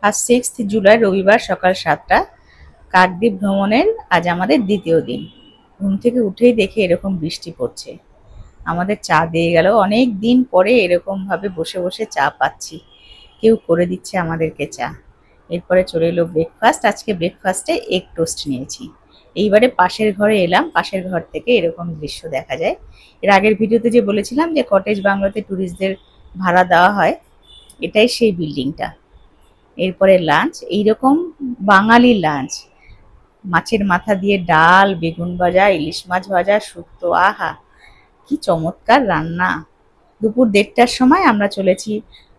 আজ 6 জুলাই রবিবার সকাল 7টা। কাকদ্বীপ ভ্রমণের আজ আমাদের দ্বিতীয় দিন। ঘুম থেকে উঠেই দেখে এরকম বৃষ্টি পড়ছে। আমাদের চা দিয়ে গেল, অনেক দিন পরে এরকম ভাবে বসে বসে চা পাচ্ছি, কেউ করে দিচ্ছে আমাদেরকে চা। এরপরে চলে এলো ব্রেকফাস্ট। আজকে ব্রেকফাস্টে এগ টোস্ট নিয়েছি। এইবারে পাশের ঘরে এলাম, পাশের ঘর থেকে এরকম দৃশ্য দেখা যায়। এর আগের ভিডিওতে যে বলেছিলাম যে কটেজ বাংলোতে ট্যুরিস্টদের ভাড়া দেওয়া হয়, এটাই সেই বিল্ডিংটা। এরপরে লাঞ্চ, এইরকম বাঙালি লাঞ্চ, মাছের মাথা দিয়ে ডাল, বেগুন ভাজা, ইলিশ মাছ ভাজা, শুক্তো, আহা কি চমৎকার রান্না। দুপুর 1:30টার সময় আমরা চলেছি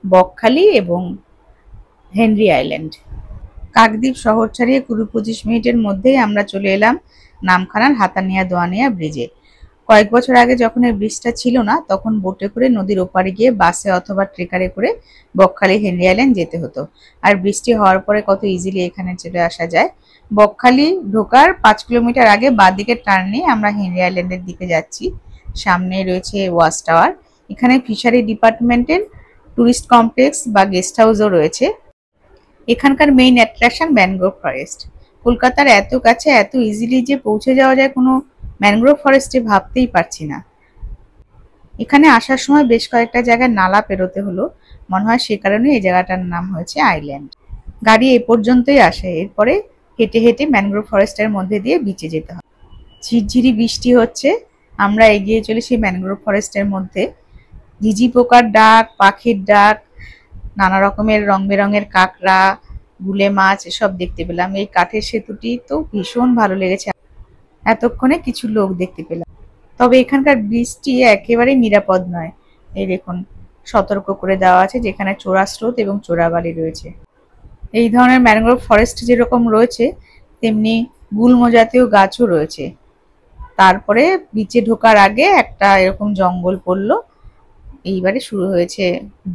বকখালি এবং হেনরি আইল্যান্ড। কাকদ্বীপ শহর ছাড়িয়ে 20-25 মিনিটের মধ্যেই আমরা চলে এলাম নামখানার হাতানিয়া দোয়ানিয়া ব্রিজে। কয়েক বছর আগে যখন এই ব্রিজটা ছিল না, তখন বোটে করে নদীর ওপারে গিয়ে বাসে অথবা ট্রেকারে করে বকখালি হেনরি আইল্যান্ড যেতে হতো। আর বৃষ্টি হওয়ার পরে কত ইজিলি এখানে চলে আসা যায়। বকখালি ঢোকার 5 কিলোমিটার আগে বাঁদিকে টার্ন নিয়ে আমরা হেনরি আইল্যান্ডের দিকে যাচ্ছি। সামনে রয়েছে ওয়াচ টাওয়ার। এখানে ফিশারি ডিপার্টমেন্টের টুরিস্ট কমপ্লেক্স বা গেস্ট হাউসও রয়েছে। এখানকার মেইন অ্যাট্রাকশন ম্যানগ্রোভ ফরেস্ট। কলকাতার এত কাছে এত ইজিলি যে পৌঁছে যাওয়া যায় কোনো ম্যানগ্রোভ ফরেস্টে ভাবতেই পারছি না। এখানে আসার সময় বেশ কয়েকটা জায়গায় নালা পেরোতে হলো, মনে হয় সে কারণে এই জায়গাটার নাম হয়েছে আইল্যান্ড। গাড়ি এ পর্যন্তই আসে, এরপরে হেঁটে হেঁটে ম্যানগ্রোভ ফরেস্টের মধ্যে দিয়ে বিচে যেতে হয়। ঝিরঝিরি বৃষ্টি হচ্ছে, আমরা এগিয়ে চলেছি ম্যানগ্রোভ ফরেস্টের মধ্যে। ঝিঝি পোকার ডাক, পাখির ডাক, নানা রকমের রং বেরঙের কাঁকড়া, গুলে মাছ এসব দেখতে পেলাম। এই কাঠের সেতুটি তো ভীষণ ভালো লেগেছে। এতক্ষণে কিছু লোক দেখতে পেলাম। তবে এখানকার বৃষ্টি একেবারেই নিরাপদ নয়। এই দেখুন, সতর্ক করে দেওয়া আছে যেখানে চোরা স্রোত এবং চোরাবালি রয়েছে। এই ধরনের ম্যানগ্রোভ ফরেস্ট যেরকম রয়েছে, তেমনি গুল্ম জাতীয় গাছও রয়েছে। তারপরে বিচে ঢোকার আগে একটা এরকম জঙ্গল পড়লো। এইবারে শুরু হয়েছে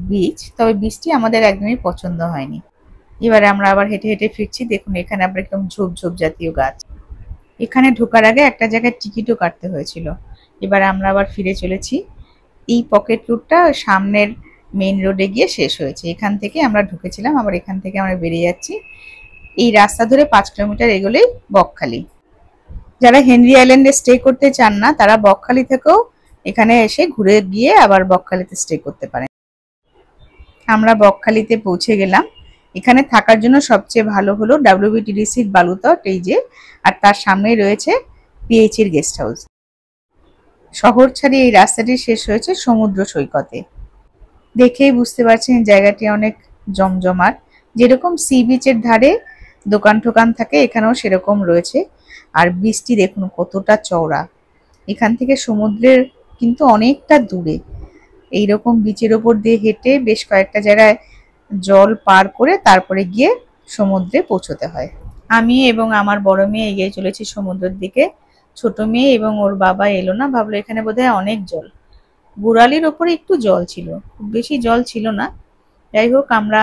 বিচ, তবে বৃষ্টি আমাদের একদমই পছন্দ হয়নি। এবারে আমরা আবার হেঁটে হেঁটে ফিরছি। দেখুন এখানে আবার একদম ঝোপঝোপ জাতীয় গাছ। এখানে ঢোকার আগে একটা জায়গায় টিকিটও কাটতে হয়েছিল। এবার আমরা আবার ফিরে চলেছি। এই পকেট রুটটা সামনের মেইন রোডে গিয়ে শেষ হয়েছে। এখান থেকে আমরা ঢুকেছিলাম, আবার এখান থেকে আমরা বেরিয়ে যাচ্ছি। এই রাস্তা ধরে 5 কিলোমিটার এগোলেই বকখালি। যারা হেনরি আইল্যান্ডে স্টে করতে চান না, তারা বকখালি থেকেও এখানে এসে ঘুরে গিয়ে আবার বকখালিতে স্টে করতে পারেন। আমরা বকখালিতে পৌঁছে গেলাম। এখানে থাকার জন্য সবচেয়ে ভালো হলো WBTDCর বালুতট, এই যে, আর তার সামনেই রয়েছে PHEর গেস্ট হাউস। শহর ছাড়িয়ে এই রাস্তাটি শেষ হয়েছে সমুদ্র সৈকতে। দেখেই বুঝতে পারছেন জায়গাটি অনেক জমজমাট। যেরকম সি বিচের ধারে দোকান টোকান থাকে, এখানেও সেরকম রয়েছে। আর বৃষ্টি দেখুন কতটা চওড়া। এখান থেকে সমুদ্রের কিন্তু অনেকটা দূরে। এইরকম বিচের ওপর দিয়ে হেঁটে বেশ কয়েকটা জায়গায় জল পার করে তারপরে গিয়ে সমুদ্রে পৌঁছতে হয়। আমি এবং আমার বড় মেয়ে এগিয়ে চলেছি সমুদ্রের দিকে। ছোট মেয়ে এবং ওর বাবা এলো না, ভাবলো এখানে বোধহয় অনেক জল। গোড়ালির ওপরে একটু জল ছিল, খুব বেশি জল ছিল না। যাই হোক, আমরা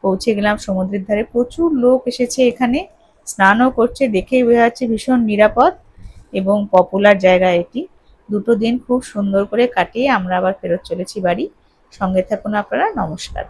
পৌঁছে গেলাম সমুদ্রের ধারে। প্রচুর লোক এসেছে এখানে, স্নানও করছে। দেখেই বোঝা যাচ্ছে ভীষণ নিরাপদ এবং পপুলার জায়গা এটি। দুটো দিন খুব সুন্দর করে কাটিয়ে আমরা আবার ফেরত চলেছি বাড়ি। সঙ্গে থাকুন আপনারা। নমস্কার।